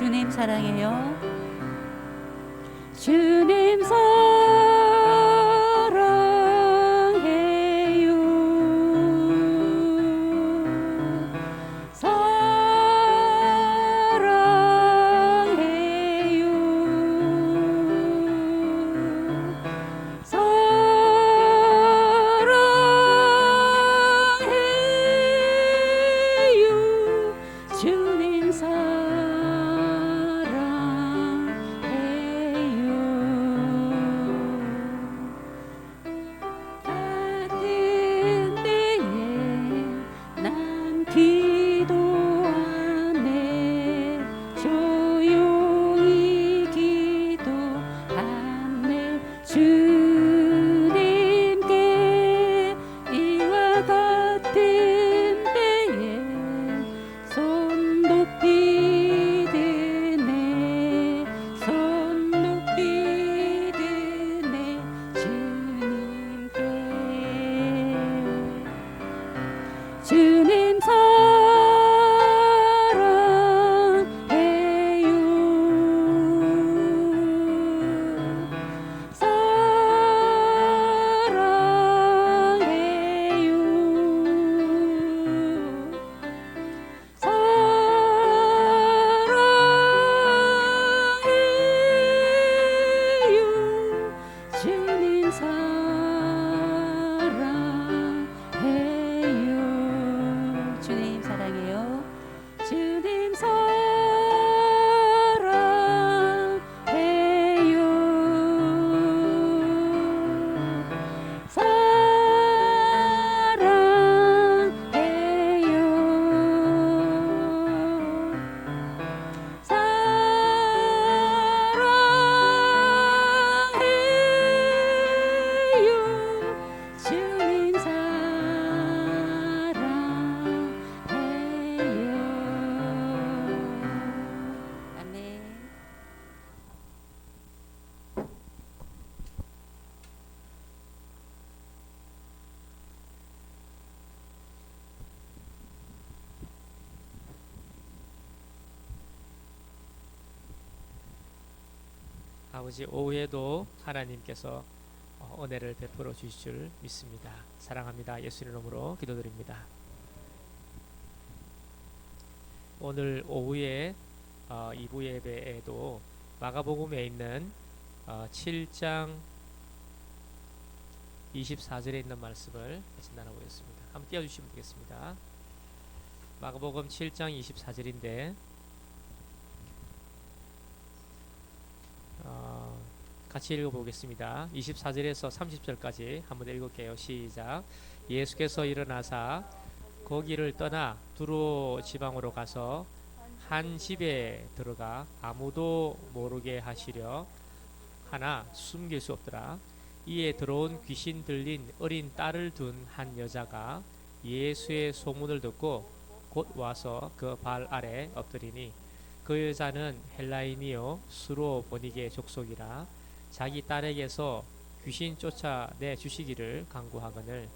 주님 사랑해요. 주님 주님 사랑해요. 주님 아버지, 오후에도 하나님께서 은혜를 베풀어 주실 줄 믿습니다. 사랑합니다. 예수님 이름으로 기도드립니다. 오늘 오후에 2부 예배에도 마가복음에 있는 7장 24절에 있는 말씀을 같이 나눠보겠습니다. 한번 띄워주시면 되겠습니다. 마가복음 7장 24절인데 같이 읽어보겠습니다. 24절에서 30절까지 한번 읽을게요. 시작. 예수께서 일어나사 거기를 떠나 두로 지방으로 가서 한 집에 들어가 아무도 모르게 하시려 하나 숨길 수 없더라. 이에 들어온 귀신 들린 어린 딸을 둔 한 여자가 예수의 소문을 듣고 곧 와서 그 발 아래 엎드리니 그 여자는 헬라인이요 수로 보니게 족속이라 자기 딸에게서 귀신 쫓아내 주시기를 간구하거늘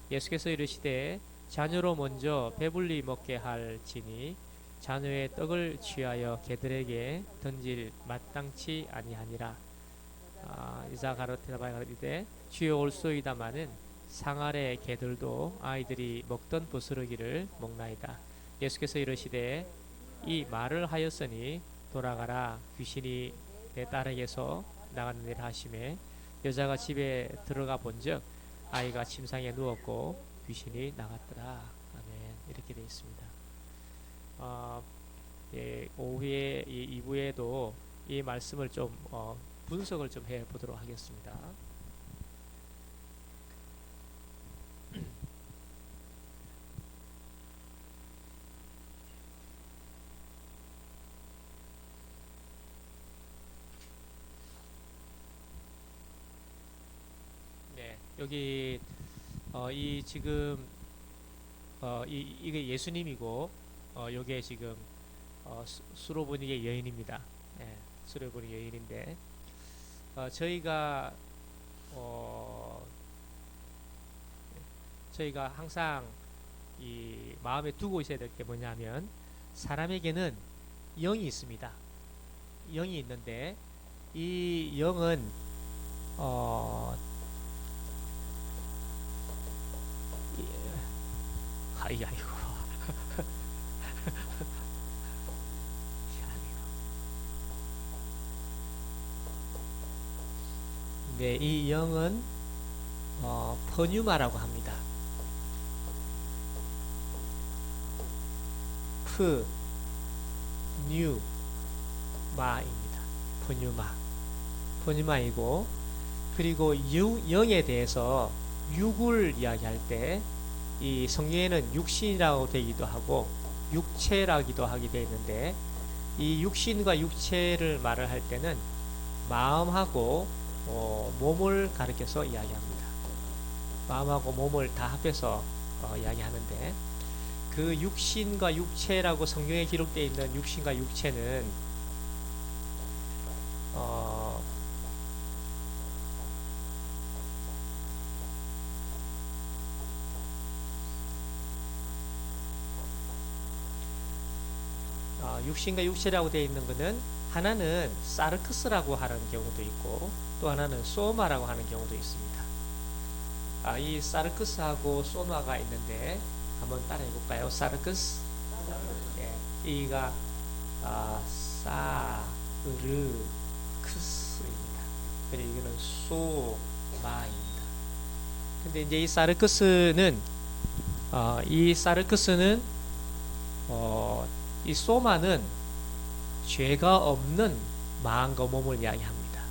예수께서 이르시되 자녀로 먼저 배불리 먹게 할지니 자녀의 떡을 취하여 개들에게 던질 마땅치 아니하니라. 이자 가로테라바에 가로되 주여 올소이다마는 상 아래 개들도 아이들이 먹던 부스러기를 먹나이다. 예수께서 이르시되 이 말을 하였으니 돌아가라 귀신이 내 딸에게서 나갔느니라 하시매 여자가 집에 들어가 본즉 아이가 침상에 누웠고 귀신이 나갔더라. 아멘. 이렇게 되어 있습니다. 오후에 이 2부에도 이 말씀을 좀 분석을 좀 해보도록 하겠습니다. 여기 이 지금 이게 예수님이고 요게 지금 수로보니게 여인입니다. 수로보니 여인인데 저희가 항상 이 마음에 두고 있어야 될 게 뭐냐면 사람에게는 영이 있습니다. 영이 있는데 이 영은 아이고 네, 이 영은 퍼뉴마라고 합니다. 프, 뉴, 마입니다. 퍼뉴마이고, 그리고 영에 대해서 육을 이야기할 때 이 성경에는 육신이라고 되기도 하고 육체라기도 하게 되어 있는데, 이 육신과 육체를 말을 할 때는 마음하고 몸을 가리켜서 이야기합니다. 마음하고 몸을 다 합해서 이야기하는데, 그 육신과 육체라고 성경에 기록되어 있는 육신과 육체는 육신과 육체라고 되어 있는 것은 하나는 사르크스라고 하는 경우도 있고 또 하나는 소마라고 하는 경우도 있습니다. 이 사르크스하고 소마가 있는데 한번 따라해 볼까요? 사르크스, 예, 이가 사르크스입니다. 그리고 이거는 소마입니다. 근데 이제 이 사르크스는 이 소마는 죄가 없는 마음과 몸을 이야기합니다.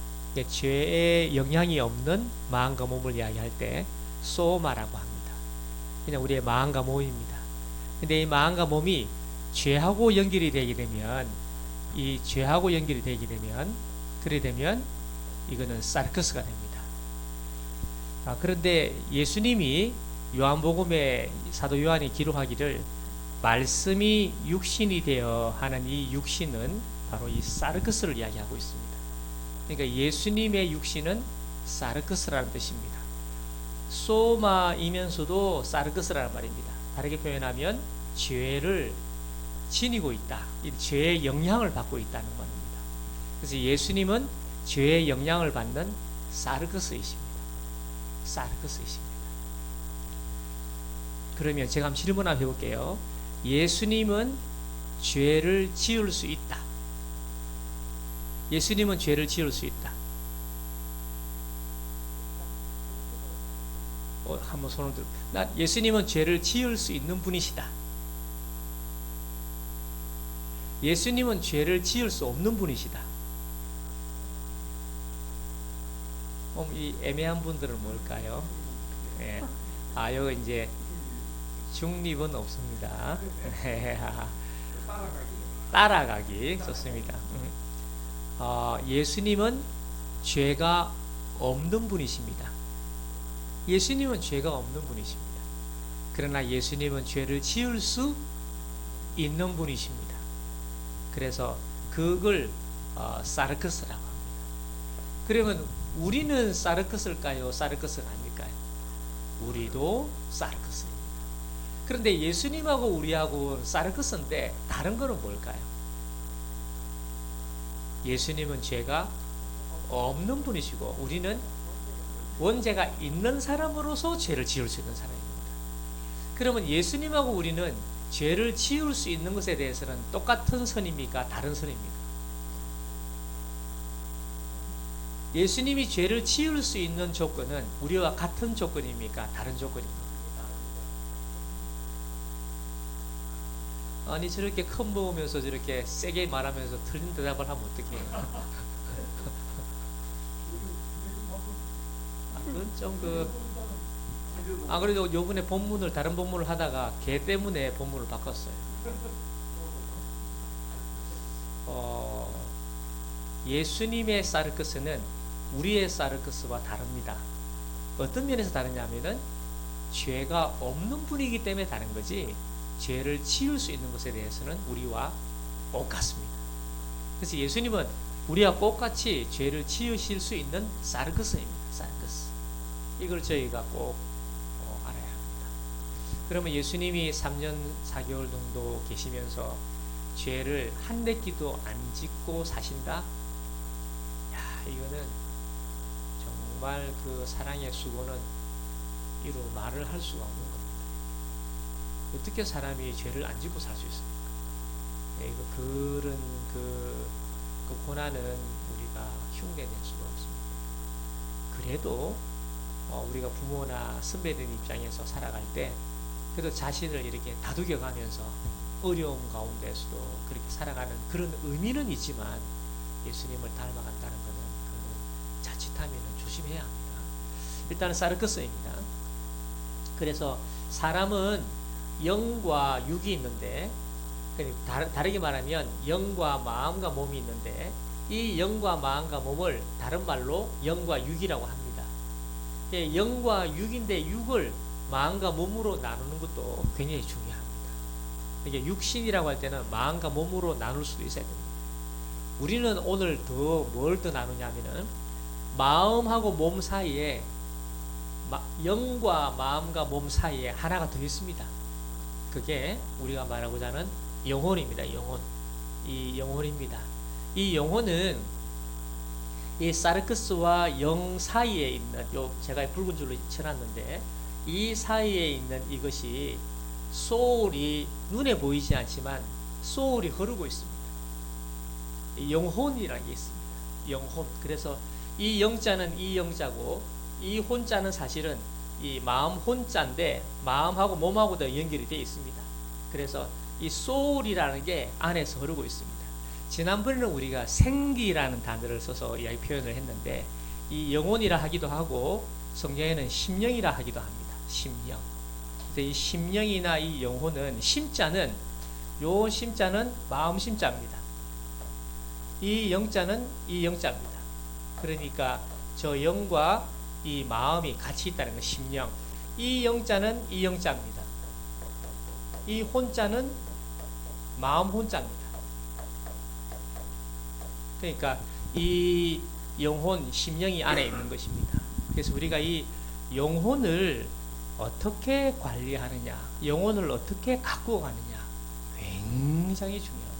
죄의 영향이 없는 마음과 몸을 이야기할 때 소마라고 합니다. 그냥 우리의 마음과 몸입니다. 근데 이 마음과 몸이 죄하고 연결이 되게 되면 그래 되면 이거는 사르크스가 됩니다. 그런데 예수님이 요한복음에 사도 요한이 기록하기를 말씀이 육신이 되어 하는 이 육신은 바로 이 사르크스를 이야기하고 있습니다. 그러니까 예수님의 육신은 사르크스라는 뜻입니다. 소마이면서도 사르크스라는 말입니다. 다르게 표현하면 죄를 지니고 있다, 죄의 영향을 받고 있다는 겁니다. 그래서 예수님은 죄의 영향을 받는 사르크스이십니다. 그러면 제가 한번 질문 한번 해볼게요. 예수님은 죄를 지을 수 있다. 예수님은 죄를 지을 수 있다. 한번 손을 들어. 예수님은 죄를 지을 수 있는 분이시다. 예수님은 죄를 지을 수 없는 분이시다. 이 애매한 분들은 뭘까요? 예. 여기 이제 중립은 없습니다. 따라가기 좋습니다. 예수님은 죄가 없는 분이십니다. 예수님은 죄가 없는 분이십니다. 그러나 예수님은 죄를 지을 수 있는 분이십니다. 그래서 그걸 사르크스라고 합니다. 그러면 우리는 사르크스일까요? 사르크스가 아닐까요? 우리도 사르크스입니다. 그런데 예수님하고 우리하고 사르크스인데 다른 거는 뭘까요? 예수님은 죄가 없는 분이시고 우리는 원죄가 있는 사람으로서 죄를 지을 수 있는 사람입니다. 그러면 예수님하고 우리는 죄를 지을 수 있는 것에 대해서는 똑같은 선입니까? 다른 선입니까? 예수님이 죄를 지을 수 있는 조건은 우리와 같은 조건입니까? 다른 조건입니까? 아니 저렇게 큰 먹으면서 저렇게 세게 말하면서 틀린 대답을 하면 어떡해요? 그건 좀 그래도 요번에 다른 본문을 하다가 개 때문에 본문을 바꿨어요. 예수님의 사르크스는 우리의 사르크스와 다릅니다. 어떤 면에서 다르냐면은 죄가 없는 분이기 때문에 다른 거지 죄를 지을 수 있는 것에 대해서는 우리와 똑같습니다. 그래서 예수님은 우리와 똑같이 죄를 지으실 수 있는 사르크스입니다. 사르크스. 이걸 저희가 꼭 알아야 합니다. 그러면 예수님이 3년 4개월 정도 계시면서 죄를 한 내끼도 안 짓고 사신다? 야, 이거는 정말 그 사랑의 수고는 이루 말을 할 수가 없는 겁니다. 어떻게 사람이 죄를 안 짓고 살 수 있습니까? 예, 이거 그런 그 고난은 우리가 흉내낼 수가 없습니다. 그래도 우리가 부모나 선배들 입장에서 살아갈 때 그래도 자신을 이렇게 다독여가면서 어려움 가운데서도 그렇게 살아가는 그런 의미는 있지만 예수님을 닮아간다는 것은 그 자칫하면 조심해야 합니다. 일단은 사르크스입니다. 그래서 사람은 영과 육이 있는데, 다르게 말하면 영과 마음과 몸이 있는데, 이 영과 마음과 몸을 다른 말로 영과 육이라고 합니다. 예, 영과 육인데 육을 마음과 몸으로 나누는 것도 굉장히 중요합니다. 이게 육신이라고 할 때는 마음과 몸으로 나눌 수도 있어야 됩니다. 우리는 오늘 뭘 더 나누냐면은 마음하고 몸 사이에 영과 마음과 몸 사이에 하나가 더 있습니다. 그게 우리가 말하고자 하는 영혼입니다. 영혼. 이 영혼입니다. 이 영혼은 이 사르크스와 영 사이에 있는 제가 붉은 줄로 쳐놨는데 이 사이에 있는 이것이 소울이 눈에 보이지 않지만 소울이 흐르고 있습니다. 영혼이라는 게 있습니다. 영혼. 그래서 이 영자는 이 영자고 이 혼자는 사실은 이 마음 혼자인데 마음하고 몸하고도 연결이 되어 있습니다. 그래서 이 소울이라는 게 안에서 흐르고 있습니다. 지난번에는 우리가 생기라는 단어를 써서 이 표현을 했는데 이 영혼이라 하기도 하고 성경에는 심령이라 하기도 합니다. 심령. 그래서 이 심령이나 이 영혼은 심자는 마음 심자입니다. 이 영자는 이 영자입니다. 그러니까 저 영과 이 마음이 같이 있다는 거 심령. 이 영자는 이 영자입니다. 이 혼자는 마음 혼자입니다. 그러니까 이 영혼, 심령이 안에 있는 것입니다. 그래서 우리가 이 영혼을 어떻게 관리하느냐, 영혼을 어떻게 가꾸어 가느냐 굉장히 중요합니다.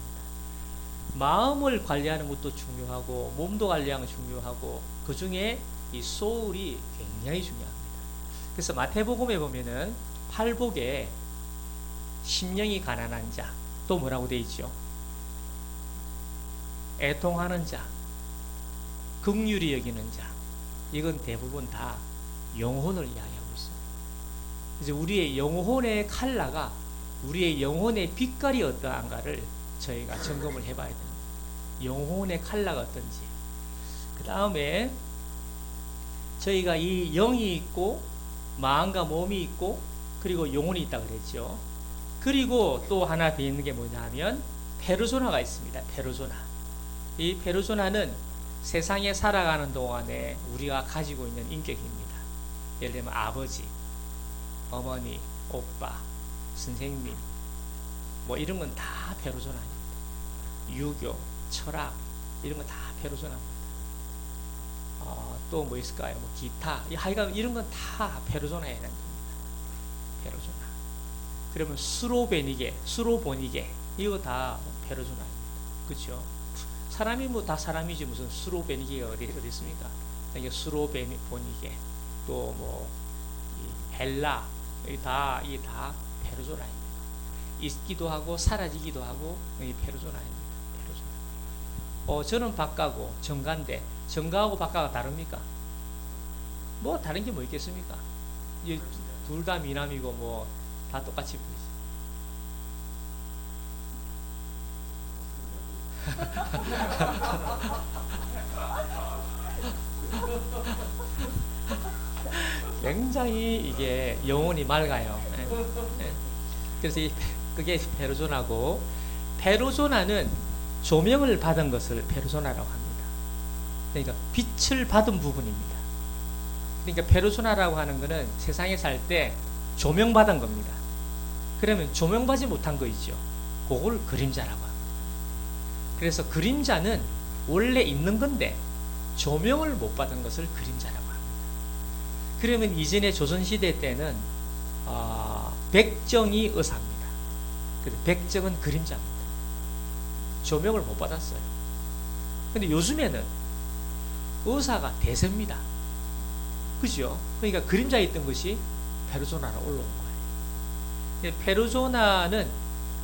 마음을 관리하는 것도 중요하고 몸도 관리하는 것도 중요하고 그 중에 이 소울이 굉장히 중요합니다. 그래서 마태복음에 보면은 팔복에 심령이 가난한 자, 또 뭐라고 되어 있죠? 애통하는 자, 긍휼히 여기는 자, 이건 대부분 다 영혼을 이야기하고 있습니다. 이제 우리의 영혼의 컬러가, 우리의 영혼의 빛깔이 어떠한가를 저희가 점검을 해봐야 됩니다. 영혼의 컬러가 어떤지. 그 다음에 저희가 이 영이 있고 마음과 몸이 있고 그리고 영혼이 있다 그랬죠. 그리고 또 하나 더 있는 게 뭐냐 하면 페르소나가 있습니다. 페르소나. 이 페르소나는 세상에 살아가는 동안에 우리가 가지고 있는 인격입니다. 예를 들면 아버지, 어머니, 오빠, 선생님, 뭐 이런 건 다 페르소나입니다. 유교, 철학, 이런 건 다 페르소나입니다. 또 뭐 있을까요? 뭐 기타, 하여간 이런 건 다 페르소나에 해당됩니다. 페르소나. 그러면 수로보니게, 이거 다 페르소나입니다. 그렇죠? 사람이 뭐 다 사람이지 무슨 수로베니게가 어디 있습니까? 이게 수로보니게, 또 뭐 헬라, 이게 다 페르소나입니다. 있기도 하고 사라지기도 하고 이 페르소나입니다. 페르소나. 저는 박가고 정가인데 정가하고 박가가 다릅니까? 뭐 다른 게 뭐 있겠습니까? 둘 다 미남이고 뭐 다 똑같이 보이지. 굉장히 이게 영혼이 맑아요. 네. 그래서 그게 페르소나고, 페르소나는 조명을 받은 것을 페르소나라고 합니다. 그러니까 빛을 받은 부분입니다. 그러니까 페르소나라고 하는 것은 세상에 살 때 조명받은 겁니다. 그러면 조명받지 못한 거 있죠. 그걸 그림자라고 합니다. 그래서 그림자는 원래 있는 건데 조명을 못 받은 것을 그림자라고 합니다. 그러면 이전에 조선시대 때는 백정이 의사입니다. 백정은 그림자입니다. 조명을 못 받았어요. 근데 요즘에는 의사가 대세입니다. 그죠? 그러니까 그림자에 있던 것이 페르소나로 올라온 거예요. 페르소나는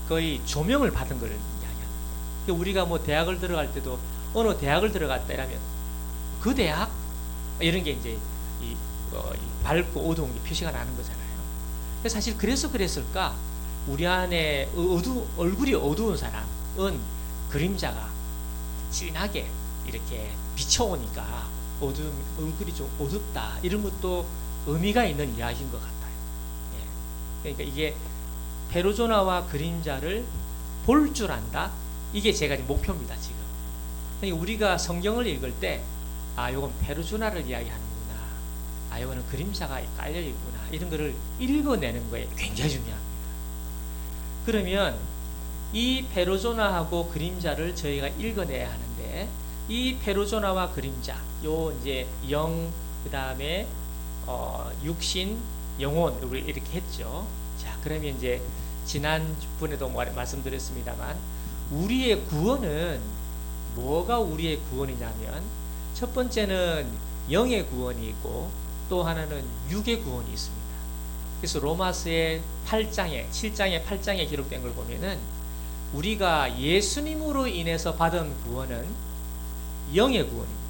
거의 조명을 받은 걸 이야기합니다. 우리가 뭐 대학을 들어갈 때도 어느 대학을 들어갔다 이러면 그 대학 이런 게 이제 이 밝고 어두운 게 표시가 나는 거잖아요. 사실 그래서 그랬을까? 우리 안에 얼굴이 어두운 사람은 그림자가 진하게 이렇게 비춰오니까 얼굴이 좀 어둡다 이런 것도 의미가 있는 이야기인 것 같아요. 예. 그러니까 이게 페르소나와 그림자를 볼 줄 안다. 이게 제가 목표입니다 지금. 그러니까 우리가 성경을 읽을 때 요건 페르소나를 이야기하는구나. 요거는 그림자가 깔려 있구나. 이런 거를 읽어내는 거에 굉장히 중요합니다. 그러면 이 페르소나하고 그림자를 저희가 읽어내야 하는데 이 페르소나와 그림자, 요 이제 영, 그 다음에 육신, 영혼 우리 이렇게 했죠. 자, 그러면 이제 지난번에도 말씀드렸습니다만 우리의 구원은 뭐가 우리의 구원이냐면 첫 번째는 영의 구원이 있고 또 하나는 육의 구원이 있습니다. 그래서 로마서의 8장에 7장에 8장에 기록된 걸 보면은 우리가 예수님으로 인해서 받은 구원은 영의 구원입니다.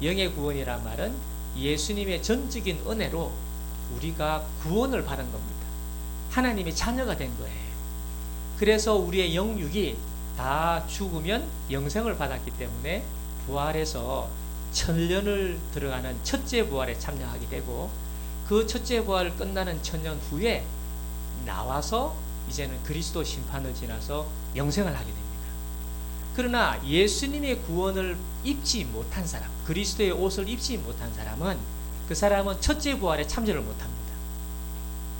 영의 구원이란 말은 예수님의 전적인 은혜로 우리가 구원을 받은 겁니다. 하나님의 자녀가 된 거예요. 그래서 우리의 영육이 다 죽으면 영생을 받았기 때문에 부활해서 천년을 들어가는 첫째 부활에 참여하게 되고 그 첫째 부활을 끝나는 천년 후에 나와서 이제는 그리스도 심판을 지나서 영생을 하게 됩니다. 그러나 예수님의 구원을 입지 못한 사람, 그리스도의 옷을 입지 못한 사람은 그 사람은 첫째 부활에 참여를 못합니다.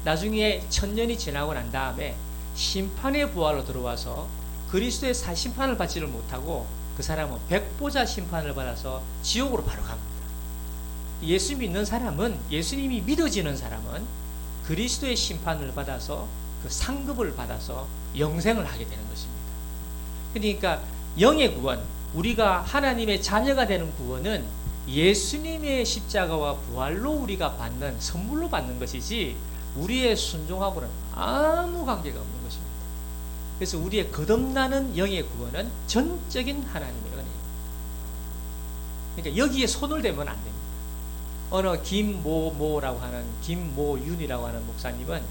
나중에 천년이 지나고 난 다음에 심판의 부활로 들어와서 그리스도의 사심판을 받지를 못하고 그 사람은 백보자 심판을 받아서 지옥으로 바로 갑니다. 예수 믿는 사람은, 예수님이 믿어지는 사람은 그리스도의 심판을 받아서 그 상급을 받아서 영생을 하게 되는 것입니다. 그러니까 영의 구원, 우리가 하나님의 자녀가 되는 구원은 예수님의 십자가와 부활로 우리가 받는, 선물로 받는 것이지 우리의 순종하고는 아무 관계가 없는 것입니다. 그래서 우리의 거듭나는 영의 구원은 전적인 하나님의 은혜입니다. 그러니까 여기에 손을 대면 안 됩니다. 어느 김모모라고 하는, 김모윤이라고 하는 목사님은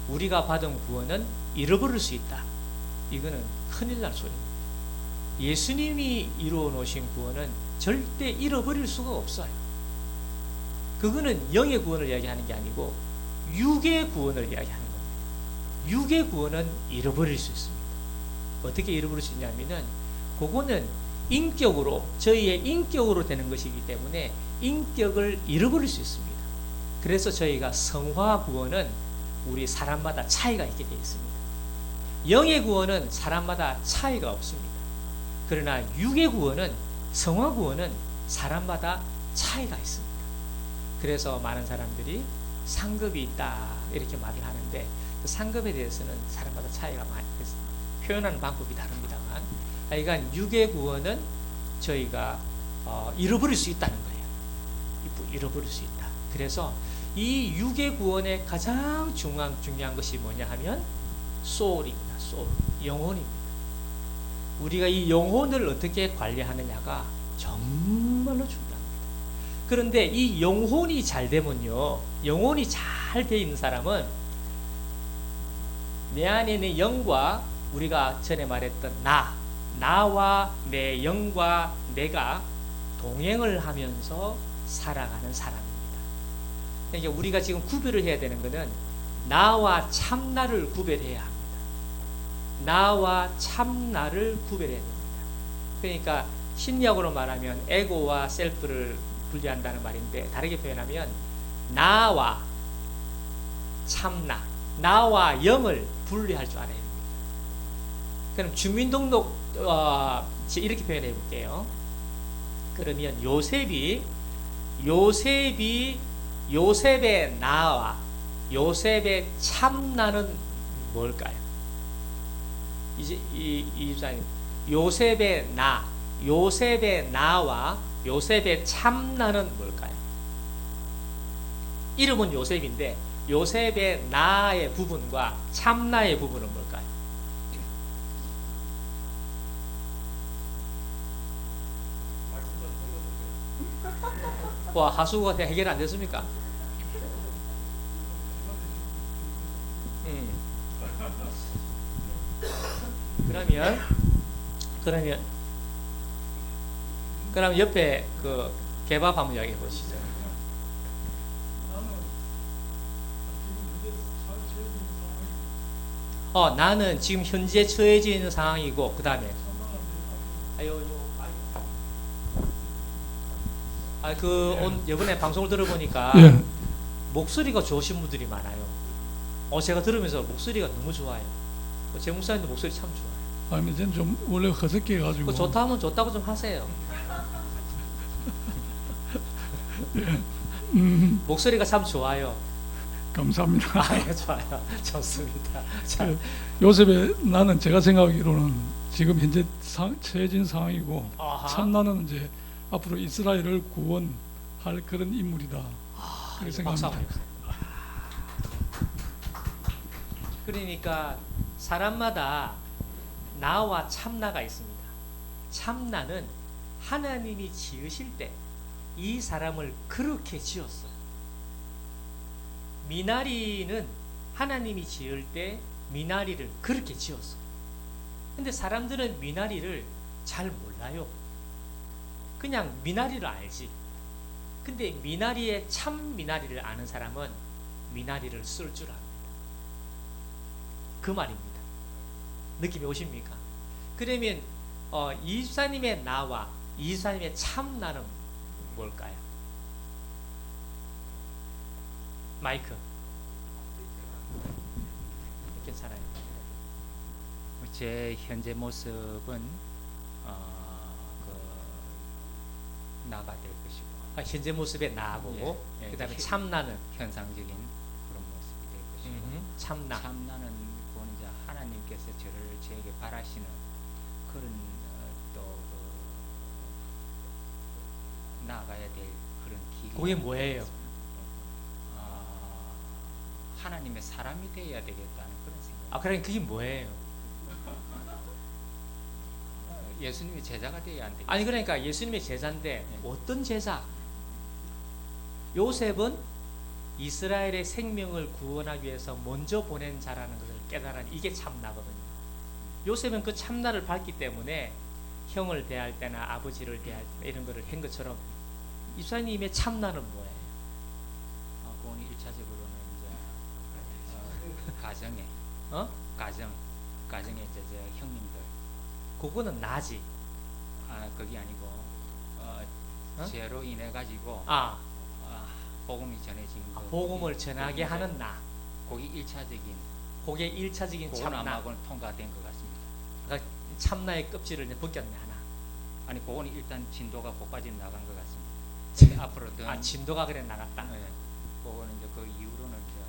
우리가 받은 구원은 잃어버릴 수 있다. 이거는 큰일 날 소리입니다. 예수님이 이루어 놓으신 구원은 절대 잃어버릴 수가 없어요. 그거는 영의 구원을 이야기하는 게 아니고 육의 구원을 이야기하는 겁니다. 육의 구원은 잃어버릴 수 있습니다. 어떻게 잃어버릴 수 있냐면은 그거는 인격으로, 저희의 인격으로 되는 것이기 때문에 인격을 잃어버릴 수 있습니다. 그래서 저희가 성화 구원은 우리 사람마다 차이가 있게 되어 있습니다. 영의 구원은 사람마다 차이가 없습니다. 그러나 육의 구원은, 성화 구원은 사람마다 차이가 있습니다. 그래서 많은 사람들이 상급이 있다 이렇게 말을 하는데 그 상급에 대해서는 사람마다 차이가 많이 있습니다. 표현하는 방법이 다릅니다만 하여간 육의 구원은 저희가 잃어버릴 수 있다는 거예요. 잃어버릴 수 있다. 그래서 이 육의 구원의 가장 중요한 것이 뭐냐 하면 소울입니다. 소울, 영혼입니다. 우리가 이 영혼을 어떻게 관리하느냐가 정말로 중요합니다. 그런데 이 영혼이 잘 되면요, 영혼이 잘 돼 있는 사람은 내 안에 있는 영과 우리가 전에 말했던 나와 내 영과 내가 동행을 하면서 살아가는 사람입니다. 그러니까 우리가 지금 구별을 해야 되는 것은 나와 참나를 구별해야 합니다. 나와 참나를 구별해야 됩니다. 그러니까 심리학으로 말하면 에고와 셀프를 분리한다는 말인데 다르게 표현하면 나와 참나, 나와 영을 분리할 줄 알아야 됩니다. 그럼 주민등록 이렇게 표현해 볼게요. 그러면 요셉의 나와 요셉의 참나는 뭘까요? 이제 이 집사님 요셉의 나, 요셉의 나와 요셉의 참나는 뭘까요? 이름은 요셉인데 요셉의 나의 부분과 참나의 부분은 뭘까요? 와, 하수구가 해결 안 됐습니까? 그러면 그럼 옆에 그 개밥 한번 이야기해 보시죠. 나는 지금 현재 처해져 있는 상황이고 그 다음에 이번에 방송을 들어보니까 예. 목소리가 좋으신 분들이 많아요. 제가 들으면서 목소리가 너무 좋아요. 제 목사님도 목소리 참 좋아요. 아니 이제 좀 원래 허스키 해가지고. 좋다 하면 좋다고 좀 하세요. 목소리가 참 좋아요. 감사합니다. 예, 좋아요. 좋습니다. 자, 요셉의 나는 제가 생각하기로는 지금 현재 처해진 상황이고 아하. 참나는 이제 앞으로 이스라엘을 구원할 그런 인물이다. 그렇게 박수 생각합니다. 한번 해주세요. 그러니까 사람마다 나와 참나가 있습니다. 참나는 하나님이 지으실 때 이 사람을 그렇게 지었어요. 미나리는 하나님이 지을 때 미나리를 그렇게 지었어요. 근데 사람들은 미나리를 잘 몰라요. 그냥 미나리를 알지. 근데 미나리의 참 미나리를 아는 사람은 미나리를 쓸 줄 압니다. 그 말입니다. 느낌이 오십니까? 그러면 이집사님의 나와 이집사님의 참 나는 뭘까요? 마이크. 괜찮아요. 제 현재 모습은 나가 될 것이고 현재 모습의 나하고 예, 그 다음에 참나는 현상적인 그런 모습이 될 것이고 참나. 참나는 그건 이제 하나님께서 저에게 바라시는 그런 나아가야 될 그런 길이. 그게 뭐예요? 하나님의 사람이 되어야 되겠다는 그런 생각. 그러니까 그게 뭐예요? 예수님의 제자가 되어야 안 되겠다. 아니 그러니까 예수님의 제자인데 네. 어떤 제자? 요셉은 이스라엘의 생명을 구원하기 위해서 먼저 보낸 자라는 것을 깨달은 이게 참나거든요. 요셉은 그 참나를 봤기 때문에 형을 대할 때나 아버지를 대할 때 이런 거를 한 것처럼 이사님의 참나는 뭐예요? 그건 1차적으로는 이제 가정에 가정에 이제 형님들. 그거는 나지. 그게 아니고 죄로 인해 가지고 복음이 전해진 거. 복음을 전하게 하는 나. 그게 1차적인. 그게 1차적인 그건 참나. 아마 그건 통과된 것 같습니다. 그러니까 참나의 껍질을 이제 벗겼네 하나. 아니 그건 일단 진도가 거기까지 나간 것 같습니다. 앞으로 더 진도가 그래 나갔다. 네. 그거는 이제 그 이후로는 이제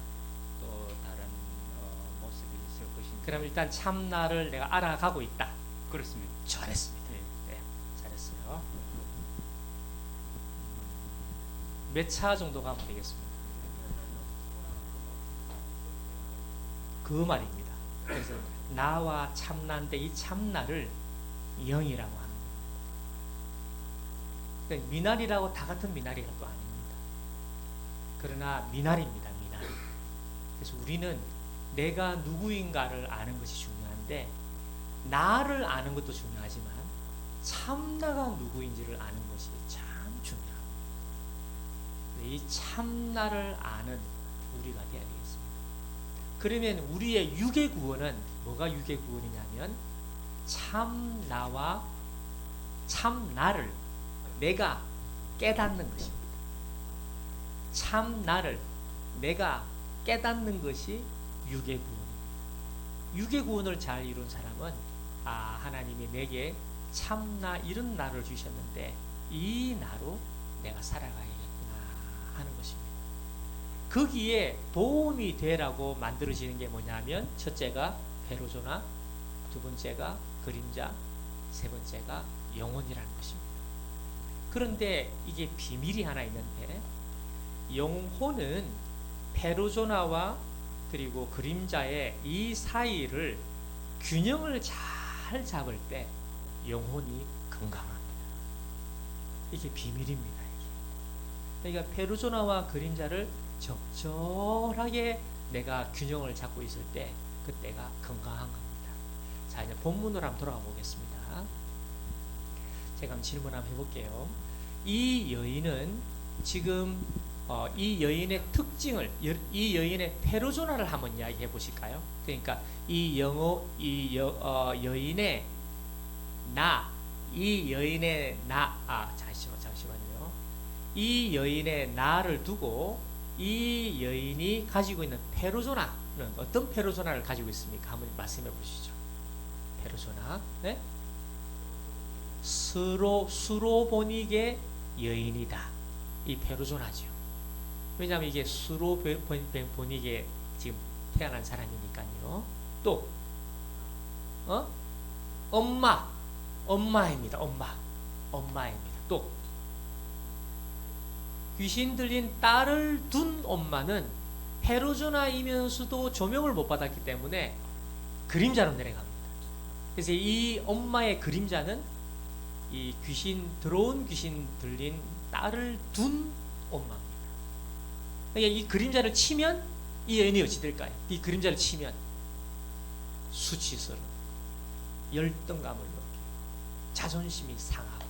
또 다른 모습이 있을 것인데. 그럼 일단 참나를 내가 알아가고 있다. 그렇습니다. 잘했습니다. 네, 잘했어요. 몇 차 정도 가면 되겠습니다. 그 말입니다. 그래서 나와 참나인데 이 참나를 영이라고 하는 겁니다. 그러니까 미나리라고 다 같은 미나리가 또 아닙니다. 그러나 미나리입니다. 미나리. 그래서 우리는 내가 누구인가를 아는 것이 중요한데 나를 아는 것도 중요하지만 참나가 누구인지를 아는 것이 참 중요합니다. 이 참나를 아는 우리가 되어야 되겠습니다. 그러면 우리의 유괴 구원은 뭐가 유괴 구원이냐면 참나와 참나를 내가 깨닫는 것입니다. 참나를 내가 깨닫는 것이 유괴 구원입니다. 유괴 구원을 잘 이룬 사람은 하나님이 내게 참나 이런 나를 주셨는데 이 나로 내가 살아가야겠구나 하는 것입니다. 거기에 도움이 되라고 만들어지는 게 뭐냐면 첫째가 페로조나, 두 번째가 그림자, 세 번째가 영혼이라는 것입니다. 그런데 이게 비밀이 하나 있는데 영혼은 페르소나와 그리고 그림자의 이 사이를 균형을 잘 잡을 때 영혼이 건강합니다. 이게 비밀입니다. 이게. 그러니까 페르소나와 그림자를 적절하게 내가 균형을 잡고 있을 때 그때가 건강한 겁니다. 자, 이제 본문으로 한번 돌아가 보겠습니다. 제가 한번 질문 한번 해볼게요. 이 여인은 지금 이 여인의 특징을, 이 여인의 페르소나를 한번 이야기해 보실까요? 그러니까 여인의 잠시만요. 이 여인의 나를 두고 이 여인이 가지고 있는 페르소나는 어떤 페르소나를 가지고 있습니까? 한번 말씀해 보시죠. 페르소나, 네? 수로보닉의 여인이다. 이 페르소나죠. 왜냐하면 이게 수로보닉에 지금 태어난 사람이니까요. 또 엄마입니다. 엄마입니다. 또 귀신 들린 딸을 둔 엄마는 페르소나이면서도 조명을 못 받았기 때문에 그림자로 내려갑니다. 그래서 이 엄마의 그림자는 이 들어온 귀신 들린 딸을 둔 엄마입니다. 그러니까 이 그림자를 치면 이 여인이 어찌 될까요? 이 그림자를 치면 수치스러워, 열등감을 느끼고 자존심이 상하고,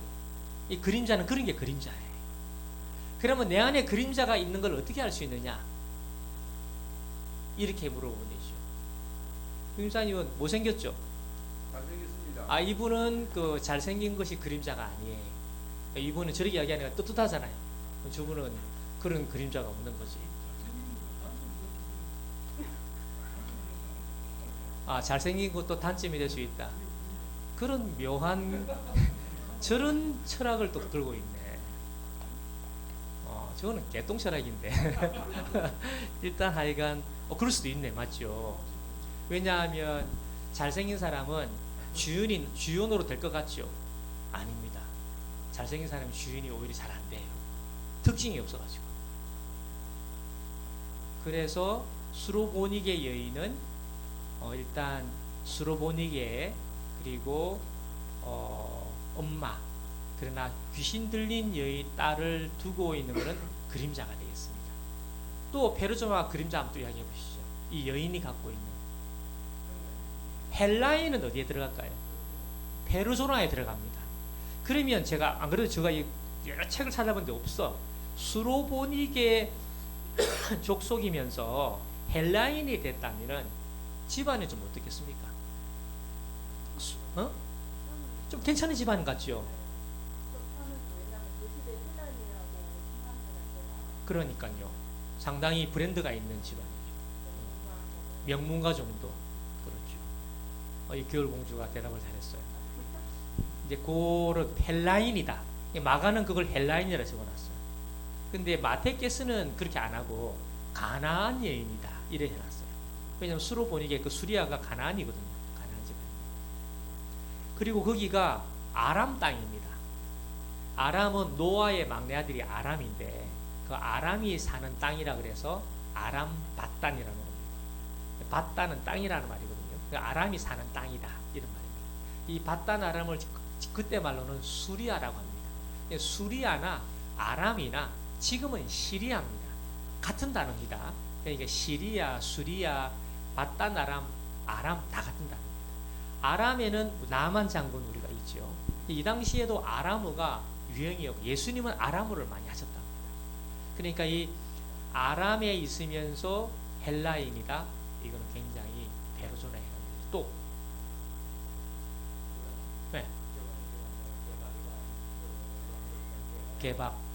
이 그림자는 그런 게 그림자예요. 그러면 내 안에 그림자가 있는 걸 어떻게 알 수 있느냐? 이렇게 물어보면 되죠. 그림자님은 못생겼죠? 잘생겼습니다. 이분은 그 잘생긴 것이 그림자가 아니에요. 이분은 저렇게 이야기하니까 떳떳하잖아요. 저분은 그런 그림자가 없는 거지. 잘생긴 것도 단점이 될 수 있다. 그런 묘한 저런 철학을 또 들고 있네. 저거는 개똥 철학인데. 일단 하여간 그럴 수도 있네. 맞죠? 왜냐하면 잘생긴 사람은 주연으로 될 것 같죠? 아닙니다. 잘생긴 사람은 주연이 오히려 잘 안 돼요. 특징이 없어가지고. 그래서 수로보닉의 여인은 일단 수로보닉의 그리고 엄마, 그러나 귀신 들린 여인 딸을 두고 있는 것은 그림자가 되겠습니다. 또 페르소나 그림자 한번 또 이야기해 보시죠. 이 여인이 갖고 있는 헬라인은 어디에 들어갈까요? 페르소나에 들어갑니다. 그러면 제가 안 그래도 제가 여러 책을 찾아봤는데 없어. 수로보닉의 족속이면서 헬라인이 됐다면은 집안이 좀 어떻겠습니까? 좀 괜찮은 집안 같죠? 그러니까요. 상당히 브랜드가 있는 집안이죠. 명문가 정도. 그렇죠. 이 겨울공주가 대답을 잘했어요. 이제 그런 헬라인이다. 마가는 그걸 헬라인이라 적어놨어요. 근데 마테케스는 그렇게 안 하고 가나안 여인이다 이래 해놨어요. 왜냐하면 수로보닉의 그 수리아가 가나안이거든요. 가나안 집안입니다. 그리고 거기가 아람 땅입니다. 아람은 노아의 막내 아들이 아람인데 그 아람이 사는 땅이라 그래서 아람 바단이라는 겁니다. 바단은 땅이라는 말이거든요. 그 아람이 사는 땅이다 이런 말입니다. 이 바단 아람을 그때 말로는 수리아라고 합니다. 수리아나 아람이나 지금은 시리아입니다. 같은 단어이다. 그러니까 시리아, 수리아, 바단 아람 다 같은 단어입니다. 아람에는 나만 장군 우리가 있죠. 이 당시에도 아람어가 유행이었고 예수님은 아람어를 많이 하셨답니다. 그러니까 이 아람에 있으면서 헬라인이다. 이거는 굉장히 페르소나에 해당됩니다. 또 네. 개밥.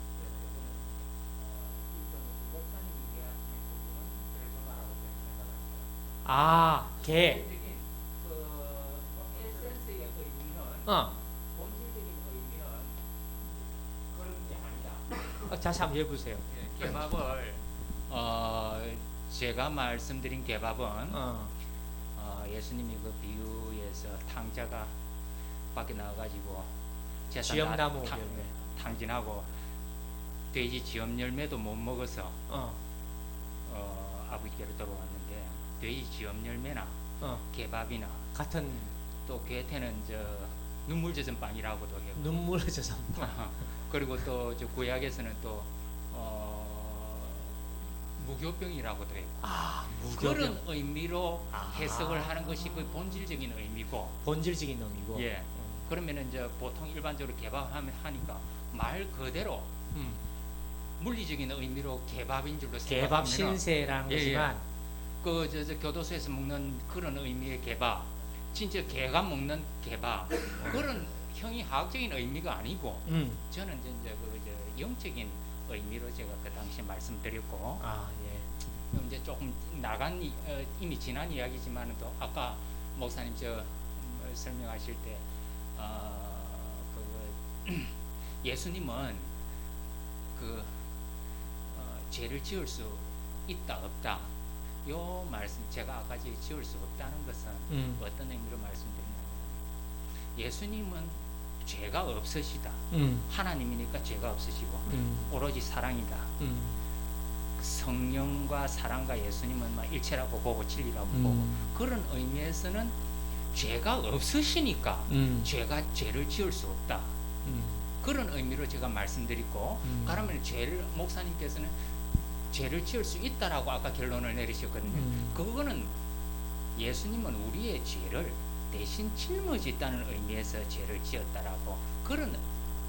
개. 다시 한번 해보세요. 개밥을 제가 말씀드린 개밥은 예수님이 그 비유에서 탕자가 밖에 나와가지고 지엄나무 탕- 열매. 탕진하고 돼지 지엄 열매도 못 먹어서 아버지께로 돌아왔는데 돼지 지엄 열매나 개밥이나 같은 또 괴테는 저 눈물 젖은 빵이라고도 해요. 눈물 젖은 그리고 또 저 구약에서는 또 무교병이라고도 해요. 무교병. 그런 의미로 아. 해석을 하는 것이 그 본질적인 의미고. 본질적인 놈이고. 예. 그러면은 이제 보통 일반적으로 개밥하면 하니까 말 그대로 물리적인 의미로 개밥인 줄로 개밥 생각하면은 신세라는 예, 거지만 그 저 교도소에서 먹는 그런 의미의 개밥, 진짜 개가 먹는 개밥 그런 형이학적인 의미가 아니고 저는 이제 그 영적인 의미로 제가 그 당시에 말씀드렸고 이제 조금 나간 이미 지난 이야기지만 또 아까 목사님 설명하실 때 예수님은 죄를 지을 수 있다 없다 요 말씀 제가 아까 지을 수 없다는 것은 어떤 의미로 말씀드리냐면 예수님은 죄가 없으시다. 하나님이니까 죄가 없으시고 오로지 사랑이다. 성령과 사랑과 예수님은 막 일체라고 보고 진리라고 보고 그런 의미에서는 죄가 없으시니까 죄를 지을 수 없다. 그런 의미로 제가 말씀드리고 그러면 목사님께서는 죄를 지을 수 있다라고 아까 결론을 내리셨거든요. 그거는 예수님은 우리의 죄를 대신 짊어졌다는 의미에서 죄를 지었다라고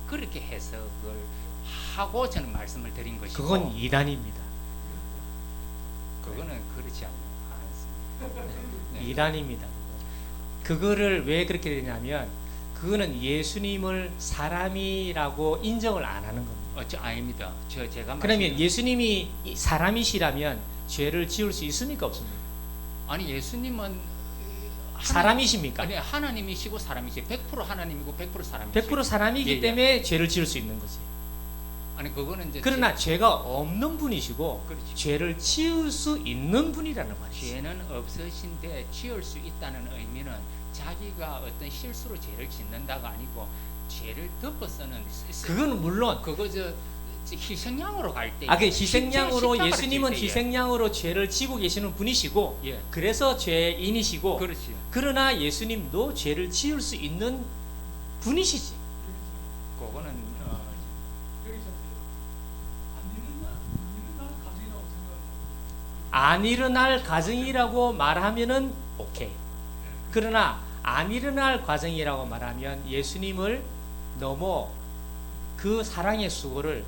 그렇게 해석을 하고 저는 말씀을 드린 것이고 그건 이단입니다. 그거는 그렇지 않습니다. 네. 이단입니다. 그거를 왜 그렇게 되냐면 그거는 예수님을 사람이라고 인정을 안 하는 겁니다. 아닙니다. 제가 그러면 예수님이 사람이시라면 죄를 지을 수 있습니까 없습니까? 아니 예수님은 사람이십니까? 아니 하나님이시고 사람이시 100% 하나님이고 100% 사람이시 100% 사람이기 때문에 죄를 지을 수 있는 거지. 아니 그거는 이제 그러나 죄가 없는 분이시고 그렇지. 죄를 지을 수 있는 분이라는 말이죠. 죄는 없으신데 지을 수 있다는 의미는 자기가 어떤 실수로 죄를 짓는다가 아니고 죄를 덮어서는 그건 물론 그거 희생양으로 갈 때 그 희생양으로 십자가를 예수님은 질 때에. 희생양으로 죄를 지고 계시는 분이시고 예. 그래서 죄인이시고 그렇지. 그러나 예수님도 죄를 지을 수 있는 분이시지. 그거는 안 일어날 가정이라고 생각하고 안 일어날 가정이라고 말하면은 오케이. 그러나 안 일어날 과정이라고 말하면 예수님을 너무 그 사랑의 수고를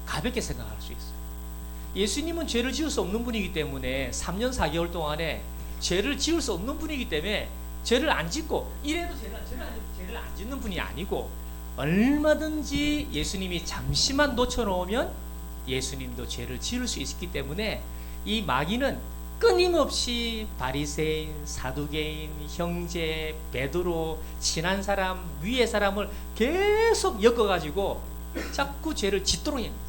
가볍게 생각할 수 있어요. 예수님은 죄를 지을 수 없는 분이기 때문에 3년 4개월 동안에 죄를 지을 수 없는 분이기 때문에 죄를 안 짓고 이래도 죄를 안 짓는 분이 아니고 얼마든지 예수님이 잠시만 놓쳐놓으면 예수님도 죄를 지을 수 있기 때문에 이 마귀는 끊임없이 바리새인, 사두개인, 형제, 베드로, 친한 사람, 위의 사람을 계속 엮어가지고 자꾸 죄를 짓도록 하는 거지.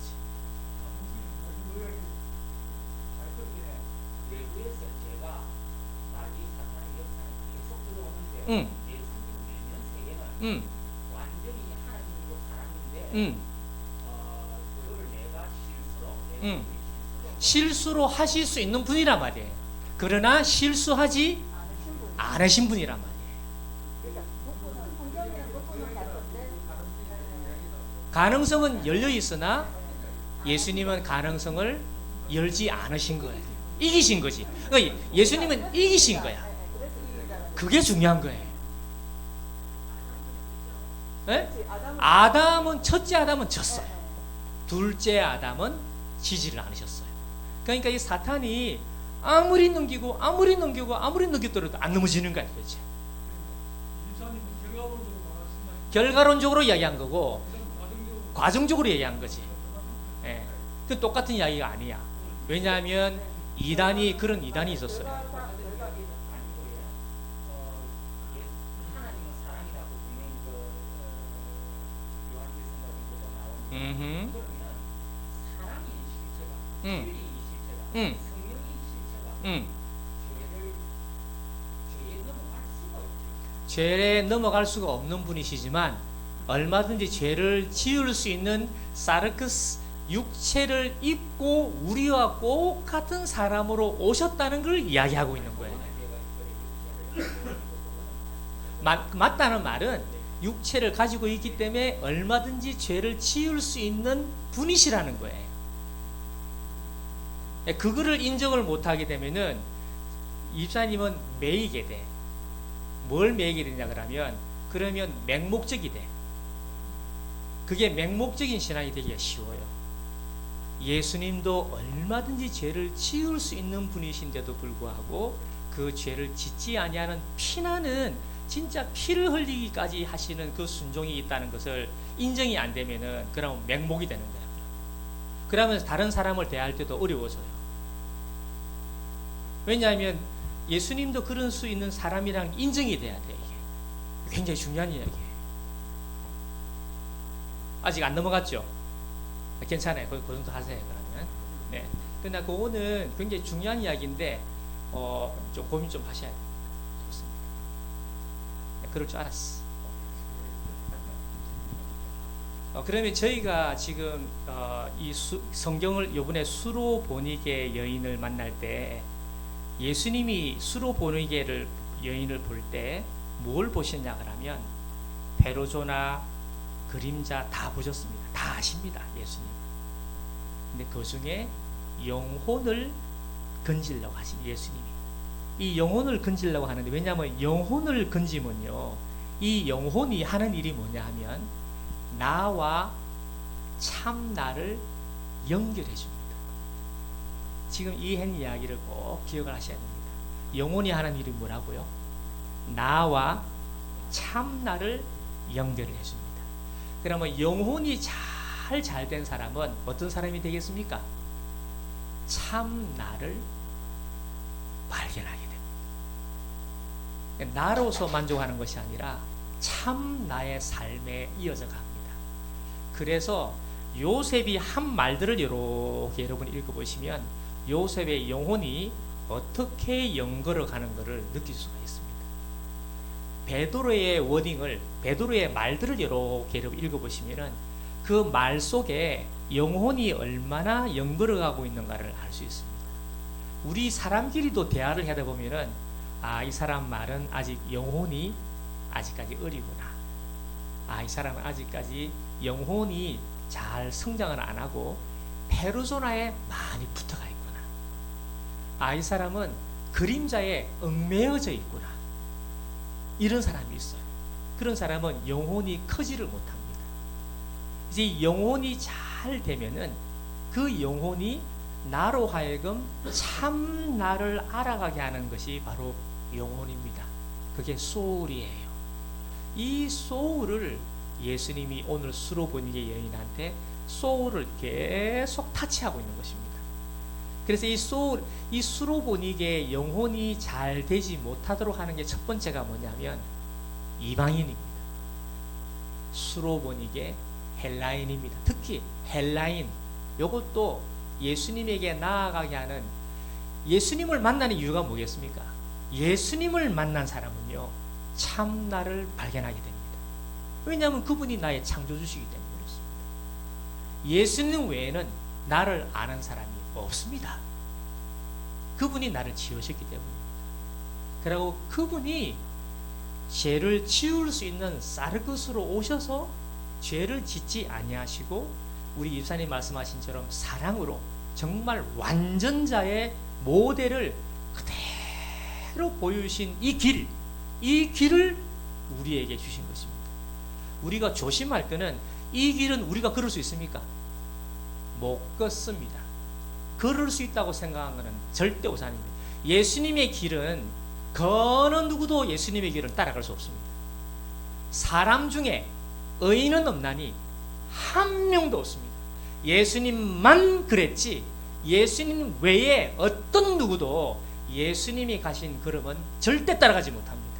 외부에서 죄가 마귀 사탄의 역사는 계속 들어오는데 응. 예수님 내면 세계는 완전히 하나님이고 사람인데 그걸 내가 실수로 실수로 하실 수 있는 분이란 말이에요. 그러나 실수하지 않으신 분이란 말이에요. 가능성은 열려 있으나 예수님은 가능성을 열지 않으신 거예요. 이기신 거지. 그러니까 예수님은 이기신 거야. 그게 중요한 거예요. 네? 첫째 아담은 졌어요. 둘째 아담은 지지를 않으셨어요. 그러니까 이 사탄이 아무리 넘기고 넘기더라도 안 넘어지는 거야 도대체. 결과론적으로 이야기한 거고 과정적으로 얘기한 거지. 예. 그 똑같은 이야기가 아니야. 왜냐하면 그런 이단이 있었어요. 하나님은 사랑이라고 분명히 요한일서 같은 것도 나오는데 그러면 사랑이 실체가 진리이 실체가 성령이 실체가 죄에 넘어갈 수가 없죠. 죄에 넘어갈 수가 없는 분이시지만 얼마든지 죄를 지을 수 있는 사르크스 육체를 입고 우리와 똑같은 사람으로 오셨다는 걸 이야기하고 있는 거예요. 맞다는 말은 육체를 가지고 있기 때문에 얼마든지 죄를 지을 수 있는 분이시라는 거예요. 그거를 인정을 못하게 되면은 입사님은 매이게 돼. 뭘 매이게 되냐 그러면 맹목적이 돼. 그게 맹목적인 신앙이 되기가 쉬워요. 예수님도 얼마든지 죄를 지을 수 있는 분이신데도 불구하고 그 죄를 짓지 아니하는 피나는 진짜 피를 흘리기까지 하시는 그 순종이 있다는 것을 인정이 안 되면은 그러면 맹목이 되는 거예요. 그러면 다른 사람을 대할 때도 어려워져요. 왜냐하면 예수님도 그런 수 있는 사람이랑 인정이 돼야 돼. 이게 굉장히 중요한 이야기예요. 아직 안 넘어갔죠? 괜찮아요. 그 정도 하세요. 그러면. 네. 근데 그거는 굉장히 중요한 이야기인데 좀 고민 좀 하셔야 돼요. 좋습니다. 네, 그럴 줄 알았어. 그러면 저희가 지금 이 성경을 이번에 수로보니게 여인을 만날 때 예수님이 수로보니게 여인을 볼 때 뭘 보셨냐 그러면 페로조나 그림자 다 보셨습니다. 다 아십니다. 예수님. 근데 그 중에 영혼을 건지려고 하신 예수님이. 이 영혼을 건지려고 하는데 왜냐하면 영혼을 건지면요. 이 영혼이 하는 일이 뭐냐 하면 나와 참나를 연결해 줍니다. 지금 이 한 이야기를 꼭 기억을 하셔야 됩니다. 영혼이 하는 일이 뭐라고요? 나와 참나를 연결을 해줍니다. 그러면 영혼이 잘 된 사람은 어떤 사람이 되겠습니까? 참나를 발견하게 됩니다. 나로서 만족하는 것이 아니라 참나의 삶에 이어져 갑니다. 그래서 요셉이 한 말들을 이렇게 여러분 읽어보시면 요셉의 영혼이 어떻게 연걸어 가는 것을 느낄 수가 있습니다. 베드로의 워딩을, 베드로의 말들을 이렇게 여러분 읽어보시면은 그 말 속에 영혼이 얼마나 연걸어가고 있는가를 알 수 있습니다. 우리 사람끼리도 대화를 하다 보면은 이 사람 말은 아직 영혼이 아직까지 어리구나. 이 사람은 아직까지 영혼이 잘 성장을 안 하고 페르소나에 많이 붙어가 있구나. 이 사람은 그림자에 얽매여져 있구나. 이런 사람이 있어요. 그런 사람은 영혼이 크지를 못합니다. 이제 영혼이 잘 되면은 그 영혼이 나로 하여금 참 나를 알아가게 하는 것이 바로 영혼입니다. 그게 소울이에요. 이 소울을 예수님이 오늘 수로보니게 여인한테 소울을 계속 타치하고 있는 것입니다. 그래서 이 수로보니게 영혼이 잘 되지 못하도록 하는 게 첫 번째가 뭐냐면 이방인입니다. 수로보니게 헬라인입니다. 특히 헬라인, 이것도 예수님에게 나아가게 하는, 예수님을 만나는 이유가 뭐겠습니까? 예수님을 만난 사람은요 참나를 발견하게 됩니다. 왜냐하면 그분이 나의 창조주시기 때문에 그렇습니다. 예수님 외에는 나를 아는 사람이 없습니다. 그분이 나를 지으셨기 때문입니다. 그리고 그분이 죄를 지을 수 있는 사르그스로 오셔서 죄를 짓지 아니하시고 우리 입사님 말씀하신 처럼 사랑으로 정말 완전자의 모델을 그대로 보여주신 이 길을 우리에게 주신 것입니다. 우리가 조심할 때는 이 길은 우리가 걸을 수 있습니까? 못 걷습니다. 걸을 수 있다고 생각한 것은 절대 오산입니다. 예수님의 길은 어느 누구도 예수님의 길은 따라갈 수 없습니다. 사람 중에 의인은 없나니 한 명도 없습니다. 예수님만 그랬지 예수님 외에 어떤 누구도 예수님이 가신 걸음은 절대 따라가지 못합니다.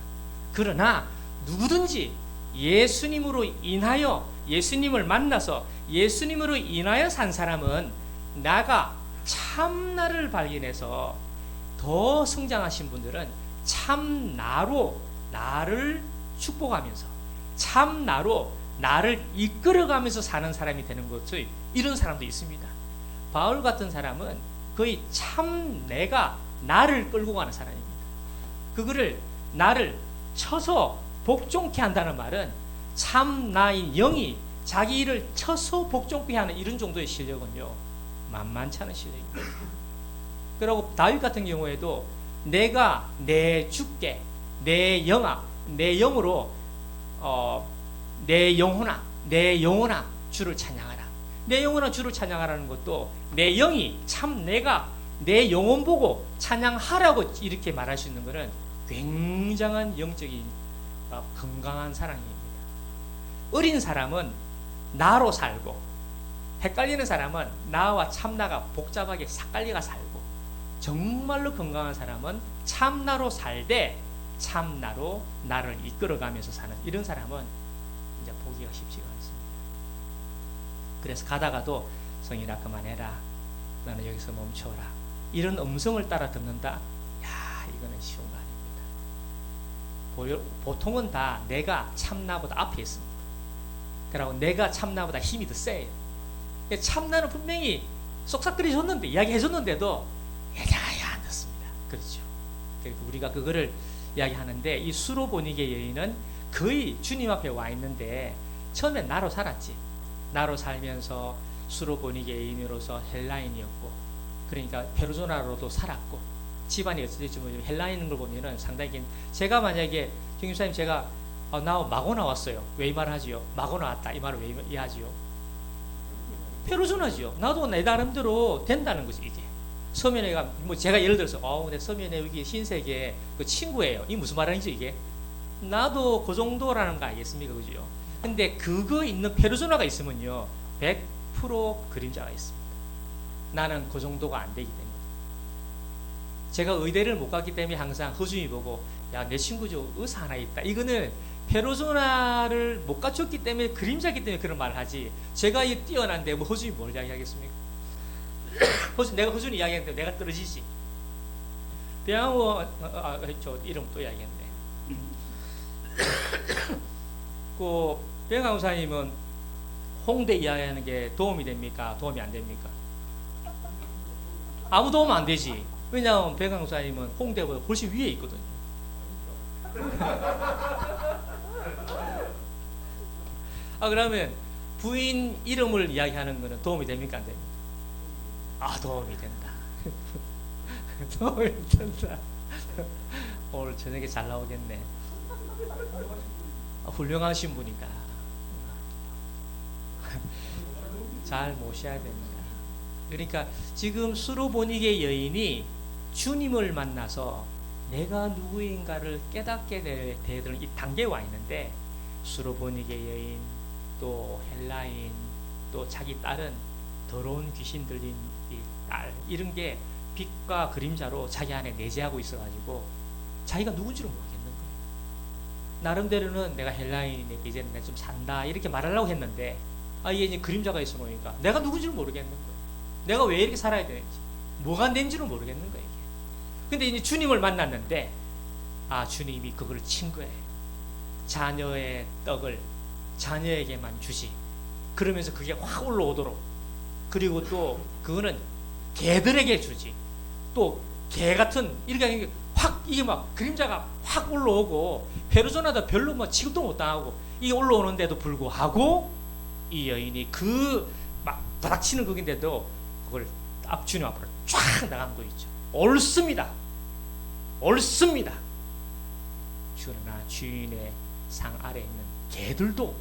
그러나 누구든지 예수님으로 인하여 예수님을 만나서 예수님으로 인하여 산 사람은 나가 참나를 발견해서 더 성장하신 분들은 참나로 나를 축복하면서 참 나로 나를 이끌어가면서 사는 사람이 되는 것이 이런 사람도 있습니다. 바울 같은 사람은 거의 참 내가 나를 끌고 가는 사람입니다. 그거를 나를 쳐서 복종케 한다는 말은 참 나인 영이 자기 일을 쳐서 복종케 하는 이런 정도의 실력은요 만만치 않은 실력입니다. 그리고 다윗 같은 경우에도 내가 내 주께 내 영아 내 영으로 내 영혼아 주를 찬양하라. 내 영혼아 주를 찬양하라는 것도 내 영이 참 내가 내 영혼 보고 찬양하라고 이렇게 말할 수 있는 것은 굉장한 영적인 건강한 사랑입니다. 어린 사람은 나로 살고 헷갈리는 사람은 나와 참나가 복잡하게 삭갈리가 살고 정말로 건강한 사람은 참나로 살되 참나로 나를 이끌어가면서 사는 이런 사람은 이제 보기가 쉽지가 않습니다. 그래서 가다가도 성인아 그만해라. 나는 여기서 멈춰라. 이런 음성을 따라 듣는다. 야, 이거는 쉬운 거 아닙니다. 보통은 다 내가 참나보다 앞에 있습니다. 그리고 내가 참나보다 힘이 더 세요. 참나는 분명히 쏙싹거리셨는데 이야기해줬는데도 야야야 안 듣습니다. 그렇죠. 그래서 우리가 그거를 이야기하는데 이 수로보니게 여인은 거의 주님 앞에 와 있는데 처음엔 나로 살았지. 나로 살면서 수로보니게 여인으로서 헬라인이었고 그러니까 페르소나로도 살았고 집안이 어찌됐지 뭐 헬라인인 걸 보면은 상당히 제가 만약에 김사님 제가 나 마고 나왔어요. 왜 이 말을 하지요? 마고 나왔다 이 말을 왜 이해하지요? 페르소나지요. 나도 내 나름대로 된다는 거지 이게. 서면회가 뭐 제가 예를 들어서 내 서면회 여기 신세계 그 친구예요. 이 무슨 말인지 이게 나도 그 정도라는 거 알겠습니까, 그죠? 근데 그거 있는 페르소나가 있으면요 100% 그림자가 있습니다. 나는 그 정도가 안 되기 때문에 제가 의대를 못 갔기 때문에 항상 허준이 보고 야 내 친구 저 의사 하나 있다. 이거는 페르소나를 못 갖췄기 때문에 그림자기 때문에 그런 말을 하지. 제가 이 뛰어난데 뭐 허준이 뭘 이야기하겠습니까? 내가 허준이 이야기했는데 내가 떨어지지. 대학원 저 이름 또 이야기했네. 그 배강사님은 홍대 이야기하는 게 도움이 됩니까? 도움이 안 됩니까? 아무 도움 안 되지. 왜냐하면 배강사님은 홍대보다 훨씬 위에 있거든요. 그러면 부인 이름을 이야기하는 거는 도움이 됩니까? 안 됩니까? 도움이 된다. 도움이 된다. 오늘 저녁에 잘 나오겠네. 훌륭하신 분이다. 잘 모셔야 됩니다. 그러니까 지금 수로보니게 여인이 주님을 만나서 내가 누구인가를 깨닫게 되는 이 단계에 와 있는데 수로보니게 여인 또 헬라인 또 자기 딸은 더러운 귀신 들린 이 딸 이런 게 빛과 그림자로 자기 안에 내재하고 있어가지고 자기가 누군지를 모르겠는 거예요. 나름대로는 내가 헬라인에게 이제는 내가 좀 산다 이렇게 말하려고 했는데 이게 이제 그림자가 있어 보니까 내가 누군지를 모르겠는 거예요. 내가 왜 이렇게 살아야 되는지 뭐가 안 되는지를 모르겠는 거예요. 이게. 근데 이제 주님을 만났는데 주님이 그걸 친 거예요. 자녀의 떡을 자녀에게만 주지. 그러면서 그게 확 올라오도록 그리고 또 그거는 개들에게 주지. 또 개 같은 이렇게 확 이게 막 그림자가 확 올라오고 페르소나도 별로 뭐 취급도 못 당하고 이게 올라오는데도 불구하고 이 여인이 그 막 바닥치는 극인데도 그걸 주님 앞으로 쫙 나간 거 있죠. 옳습니다. 옳습니다. 그러나 주인의 상 아래에 있는 개들도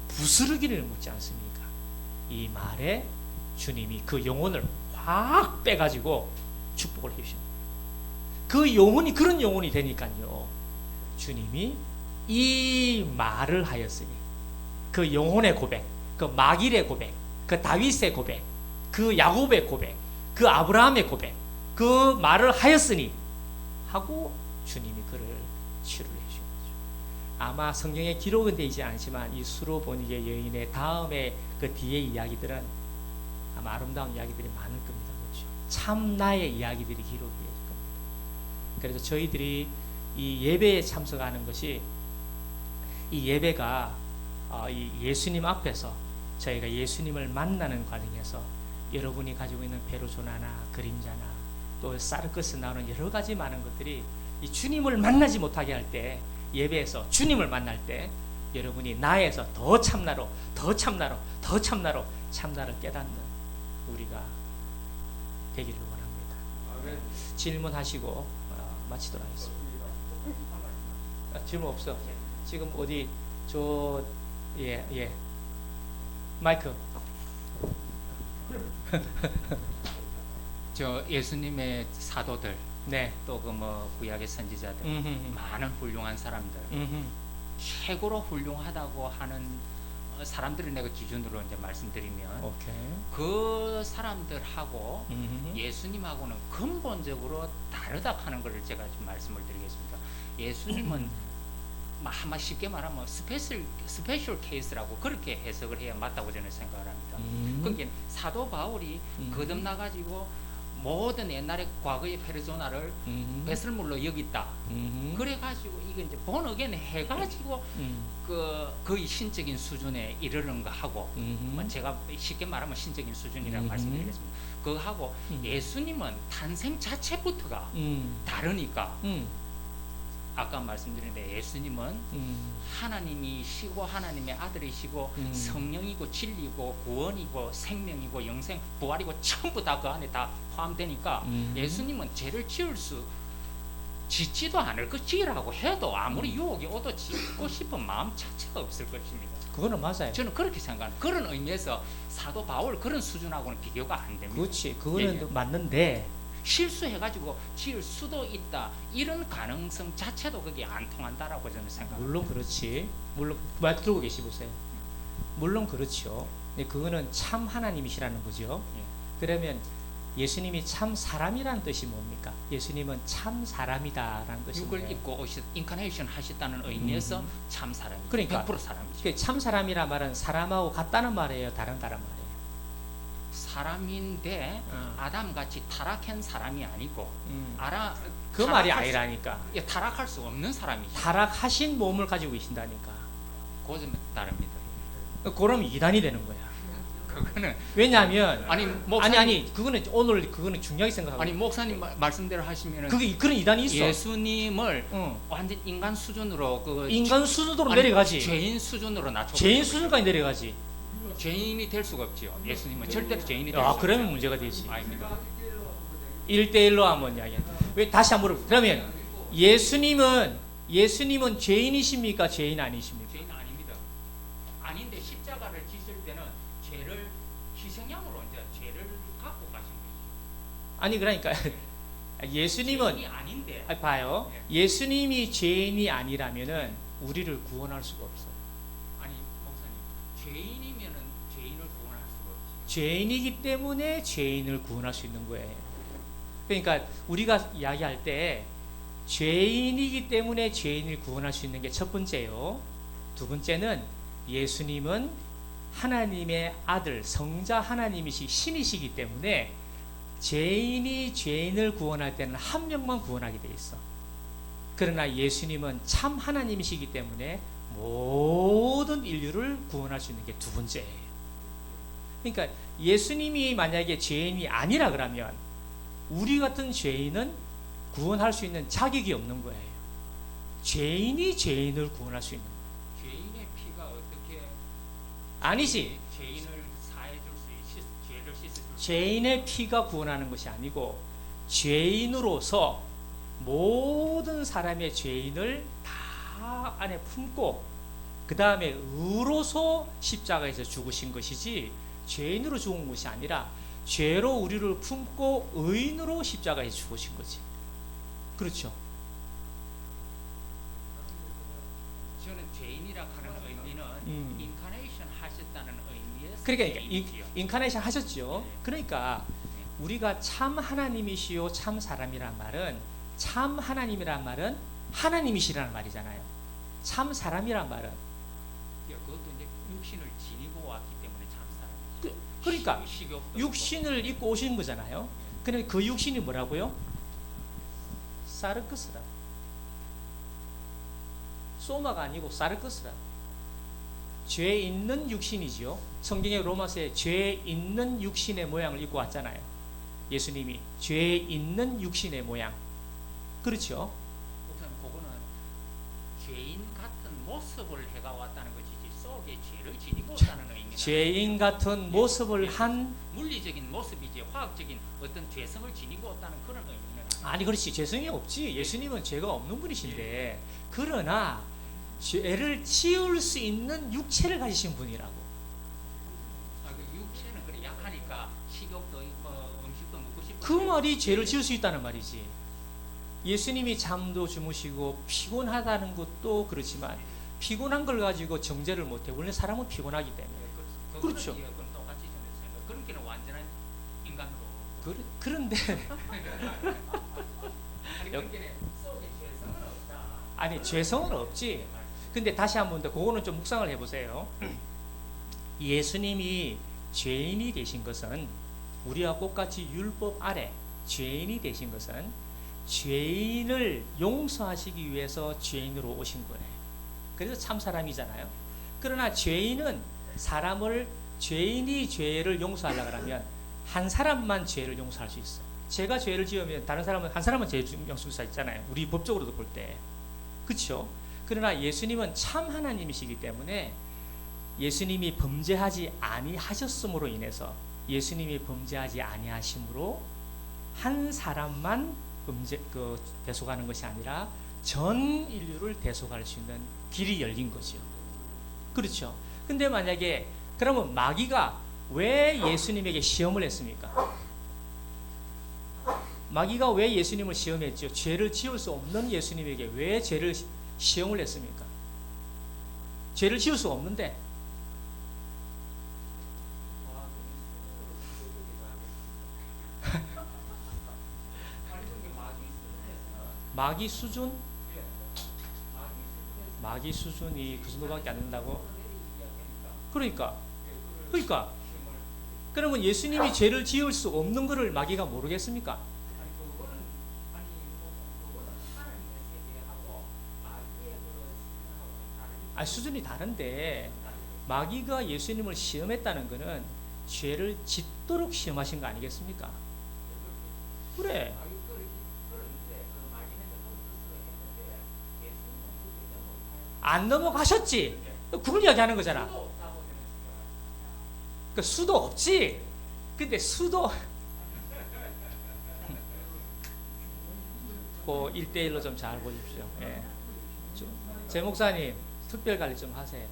부스러기를 묻지 않습니까? 이 말에 주님이 그 영혼을 확 빼가지고 축복을 해주십니다. 그 영혼이 그런 영혼이 되니까요. 주님이 이 말을 하였으니 그 영혼의 고백, 그 마길의 고백, 그 다윗의 고백, 그 야곱의 고백, 그 아브라함의 고백, 그 말을 하였으니 하고 주님이 그를 치료를 해주신 거죠. 아마 성경에 기록은 되지 않지만 이 수로보니게 여인의 다음에 그 뒤에 이야기들은 아마 아름다운 이야기들이 많을 겁니다. 그렇죠? 참나의 이야기들이 기록이 될 겁니다. 그래서 저희들이 이 예배에 참석하는 것이 이 예배가 이 예수님 앞에서 저희가 예수님을 만나는 과정에서 여러분이 가지고 있는 페르소나나 그림자나 또 사르크스 나오는 여러 가지 많은 것들이 이 주님을 만나지 못하게 할 때, 예배에서 주님을 만날 때 여러분이 나에서 더 참나로 참나를 깨닫는 우리가 되기를 원합니다. 질문하시고 마치도록 하겠습니다. 질문 없어. 지금 어디 예 마이크. 저 예수님의 사도들, 네. 또 그 뭐 구약의 선지자들, 많은 훌륭한 사람들, 최고로 훌륭하다고 하는 사람들을 내가 기준으로 이제 말씀드리면, 오케이. 그 사람들하고 예수님하고는 근본적으로 다르다 하는 것을 제가 좀 말씀을 드리겠습니다. 예수님은 아마 쉽게 말하면 스페셜 케이스라고 그렇게 해석을 해야 맞다고 저는 생각을 합니다. 그러니까 사도 바울이 거듭나가지고 모든 옛날의 과거의 페르소나를 배설물로 여겼다. 그래가지고 이게 이제 본어겐 해가지고 거의 신적인 수준에 이르는 거 하고, 제가 쉽게 말하면 신적인 수준이라고 말씀드리겠습니다. 그거 하고 예수님은 탄생 자체부터가 다르니까. 아까 말씀드렸는데 예수님은 하나님이시고 하나님의 아들이시고 성령이고 진리고 구원이고 생명이고 영생 부활이고 전부 다 그 안에 다 포함되니까 예수님은 죄를 짓지도 않을 것, 지으라고 해도 아무리 유혹이 오도 짓고 싶은 마음 자체가 없을 것입니다. 그거는 맞아요. 저는 그렇게 생각합니다. 그런 의미에서 사도 바울 그런 수준하고는 비교가 안 됩니다. 그렇지. 그거는 맞는데 실수해가지고 지을 수도 있다, 이런 가능성 자체도 그게 안 통한다라고 저는 생각합니다. 물론 그렇지. 물론 말 들고 계시보세요. 물론 그렇죠. 그거는 참 하나님이시라는 거죠. 그러면 예수님이 참 사람이라는 뜻이 뭡니까? 예수님은 참 사람이다라는 뜻인데, 육을 입고 인카네이션 하셨다는 의미에서 참 사람이죠. 그러니까 100% 사람이죠. 그 참 사람이란 말은 사람하고 같다는 말이에요, 다른 말이에요? 사람인데 아담같이 타락한 사람이 아니고 그 말이 아니라니까. 타락할 수 없는 사람이죠. 타락하신 몸을 가지고 계신다니까. 그것은 다릅니다. 그럼 이단이 되는 거야. 그거는 왜냐하면 아니 목사님, 아니 그거는 오늘 그거는 중요하게 생각하고. 아니 목사님 말씀대로 하시면은 그런 이단이 있어. 예수님을 완전 인간 수준으로 인간 수준으로 내려가지. 죄인 수준으로 낮춰. 죄인 수준까지 내려가지. 죄인이 될 수가 없지요. 예수님은 절대로 죄인이 될 수가 없어요. 그러면 문제가 되지. 아닙니다. 1대1로 한번 이야기해. 왜 다시 한번 물어볼게요. 그러면 예수님은 죄인이십니까? 죄인 아니십니까? 죄인 아닙니다. 아닌데 십자가를 지실 때는 죄를 희생양으로 이제 죄를 갖고 가신 것이죠. 아니 그러니까 예수님은 죄인이 아닌데. 봐요. 예수님이 죄인이 아니라면은 우리를 구원할 수가 없어요. 아니 목사님, 죄인이면은 죄인을 구원할 수가 없지. 죄인이기 때문에 죄인을 구원할 수 있는 거예요. 그러니까 우리가 이야기할 때 죄인이기 때문에 죄인을 구원할 수 있는 게 첫 번째요. 두 번째는 예수님은 하나님의 아들, 성자 하나님이시 신이시기 때문에 죄인이 죄인을 구원할 때는 한 명만 구원하게 돼 있어. 그러나 예수님은 참 하나님이시기 때문에 모든 인류를 구원할 수 있는 게 두 번째예요. 그러니까 예수님이 만약에 죄인이 아니라 그러면 우리 같은 죄인은 구원할 수 있는 자격이 없는 거예요. 죄인이 죄인을 구원할 수 있는 거예요. 죄인의 피가 어떻게 아니지. 죄인을 사해줄 수 죄를 씻을 수 죄인의 피가 구원하는 것이 아니고 죄인으로서 모든 사람의 죄인을 다 안에 품고 그 다음에 의로서 십자가에서 죽으신 것이지 죄인으로 죽은 것이 아니라 죄로 우리를 품고 의인으로 십자가에 죽으신 거지. 그렇죠. 저는 죄인이라 하는 의미는 인카네이션 하셨다는 의미에서 그러니까 죄인이지요. 인카네이션 하셨죠. 그러니까 우리가 참 하나님이시요 참 사람이란 말은, 참 하나님이란 말은 하나님이시라는 말이잖아요. 참 사람이란 말은 그것도 이제 육신을 지니고 왔기 때문에 참 사람이죠. 그러니까 식욕도 육신을 입고 오신 거잖아요. 근데 그 육신이 뭐라고요? 사르크스라. 소마가 아니고 사르크스라. 죄 있는 육신이지요. 성경의 로마서에 죄 있는 육신의 모양을 입고 왔잖아요. 예수님이 죄 있는 육신의 모양. 그렇죠? 우선 그거는 죄인 같은 모습을 해가 왔다는 것이지 속에 죄를 지니고 왔다는 의미는 죄인 같은 모습을 한 물리적인 모습이지 화학적인 어떤 죄성을 지니고 왔다는 그런 의미는 아니 그렇지 죄성이 없지. 예수님은 죄가 없는 분이신데 그러나 죄를 지을 수 있는 육체를 가지신 분이라고. 그 육체는 그래 약하니까 식욕도 있고 음식도 먹고 싶고 그 말이 죄를 지을 수 있다는 말이지. 예수님이 잠도 주무시고 피곤하다는 것도 그렇지만 피곤한 걸 가지고 정죄를 못해. 원래 사람은 피곤하기 때문에. 그렇죠. 그건 똑같이 생각. 그렇게는 완전한 인간으로. 그런데 아니 그렇게 속에 죄성은 없다. 아니 죄성은 없지. 근데 다시 한 번 더 그거는 좀 묵상을 해보세요. 예수님이 죄인이 되신 것은 우리와 똑같이 율법 아래 죄인이 되신 것은 죄인을 용서하시기 위해서 죄인으로 오신 거예요. 그래서 참 사람이잖아요. 그러나 죄인은 사람을 죄인이 죄를 용서하려고 하면 한 사람만 죄를 용서할 수 있어요. 제가 죄를 지으면 다른 사람은 한 사람만 죄 용서할 수 있잖아요. 우리 법적으로도 볼 때. 그렇죠? 그러나 예수님은 참 하나님이시기 때문에 예수님이 범죄하지 아니하셨음으로 인해서 예수님이 범죄하지 아니하심으로 한 사람만 대속하는 것이 아니라 전 인류를 대속할 수 있는 길이 열린 거죠. 그렇죠? 근데 만약에 그러면 마귀가 왜 예수님에게 시험을 했습니까? 마귀가 왜 예수님을 시험했죠? 죄를 지을 수 없는 예수님에게 왜 죄를 시험을 했습니까? 죄를 지을 수 없는데. 마귀 수준? 마귀 수준이 그 정도밖에 안 된다고? 그러니까 그러면 예수님이 죄를 지을 수 없는 것을 마귀가 모르겠습니까? 수준이 다른데 마귀가 예수님을 시험했다는 것은 죄를 짓도록 시험하신 거 아니겠습니까? 그래. 안 넘어가셨지. 그걸 이야기하는 거잖아. 그 수도 없지. 근데 수도 그 1대1로 좀 잘 보십시오. 예. 제 목사님 특별 관리 좀 하세요.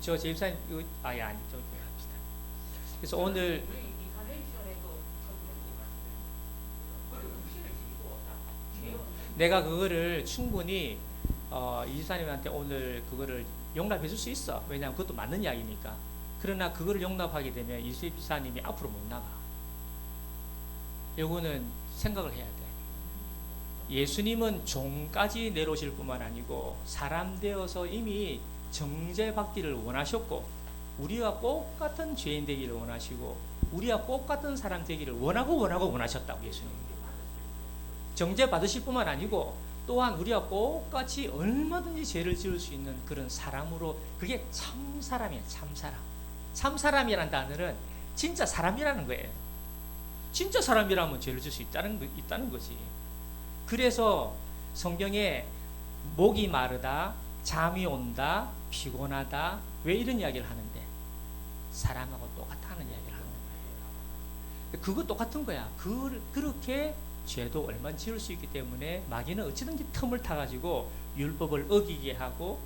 제 집사님 이거 아니 좀 합시다. 그래서 오늘 내가 그거를 충분히 이 집사님한테 오늘 그거를 용납해 줄 수 있어. 왜냐하면 그것도 맞는 이야기니까. 그러나 그거를 용납하게 되면 이 집사님이 앞으로 못 나가. 요거는 생각을 해야 돼. 예수님은 종까지 내려오실 뿐만 아니고 사람 되어서 이미 정죄받기를 원하셨고 우리와 똑같은 죄인 되기를 원하시고 우리와 똑같은 사람 되기를 원하셨다고 예수님이. 정죄받으실 뿐만 아니고 또한 우리와 똑같이 얼마든지 죄를 지을 수 있는 그런 사람으로 그게 참 사람이에요. 참 사람. 참 사람이라는 단어는 진짜 사람이라는 거예요. 진짜 사람이라면 죄를 지을 수 있다는 거지. 그래서 성경에 목이 마르다, 잠이 온다, 피곤하다 왜 이런 이야기를 하는데 사람하고 똑같다는 이야기를 하는 거예요. 그거 똑같은 거야. 그렇게 죄도 얼마나 지을 수 있기 때문에 마귀는 어찌든지 틈을 타가지고 율법을 어기게 하고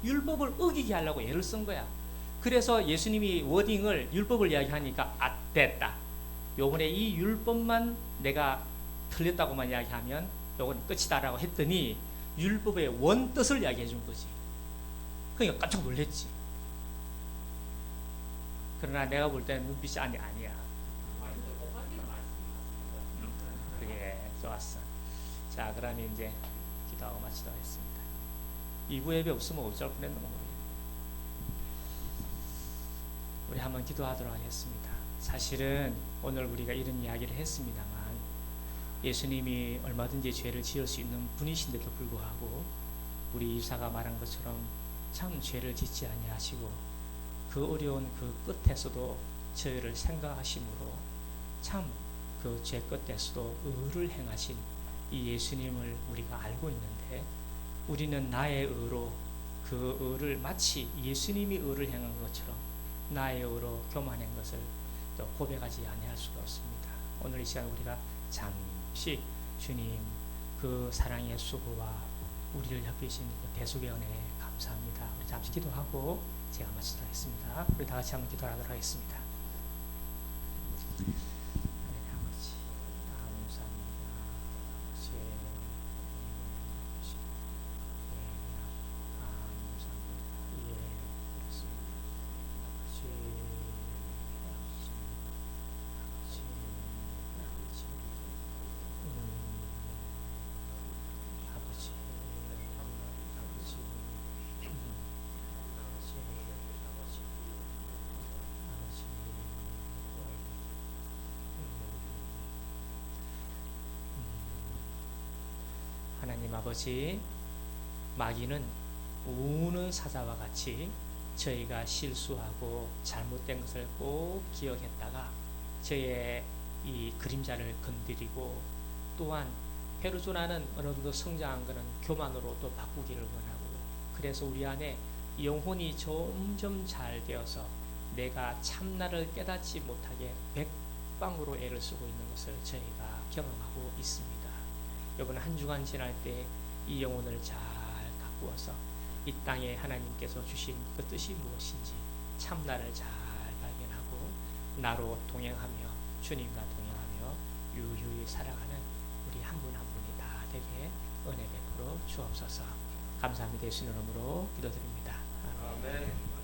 율법을 어기게 하려고 애를 쓴 거야. 그래서 예수님이 워딩을 율법을 이야기하니까 됐다. 요번에 이 율법만 내가 틀렸다고만 이야기하면 요건 끝이다라고 했더니 율법의 원뜻을 이야기해 준 거지. 그러니까 깜짝 놀랬지. 그러나 내가 볼 때는 눈빛이 아니야. 그래, 좋았어. 자, 그러면 이제 기도하고 마치도록 하겠습니다. 2부 예배 없으면 어쩔 뻔했는 거 모르겠네. 우리 한번 기도하도록 하겠습니다. 사실은 오늘 우리가 이런 이야기를 했습니다만 예수님이 얼마든지 죄를 지을 수 있는 분이신데도 불구하고 우리 이사가 말한 것처럼 참 죄를 짓지 아니하시고 그 어려운 그 끝에서도 저희를 생각하심으로 참 그 죄 끝에서도 의를 행하신 이 예수님을 우리가 알고 있는데 우리는 나의 의로 그 의를 마치 예수님이 의를 행한 것처럼 나의 의로 교만한 것을 또 고백하지 아니할 수가 없습니다. 오늘 이 시간 우리가 잠시 주님 그 사랑의 수고와 우리를 협의신 그 대속의 은혜에 감사합니다. 우리 잠시 기도하고 제가 마치도록 하겠습니다. 우리 다 같이 한번 기도하도록 하겠습니다. 하나님 아버지 감사합니다. 아버지 감사합니다. 예, 그렇습니다. 아버지 아버지 하나님 아버지, 마귀는 우는 사자와 같이 저희가 실수하고 잘못된 것을 꼭 기억했다가 저의 이 그림자를 건드리고 또한 페르소나는 어느 정도 성장한 것은 교만으로 또 바꾸기를 원하고 그래서 우리 안에 영혼이 점점 잘 되어서 내가 참나를 깨닫지 못하게 백방으로 애를 쓰고 있는 것을 저희가 경험하고 있습니다. 이번 한 주간 지날 때 이 영혼을 잘 가꾸어서 이 땅에 하나님께서 주신 그 뜻이 무엇인지 참나를 잘 발견하고 나로 동행하며 주님과 동행하며 유유히 살아가는 우리 한 분 한 분이 다 되게 은혜 베풀어 주옵소서. 감사합니다. 예수님 이름으로 기도드립니다. 아멘.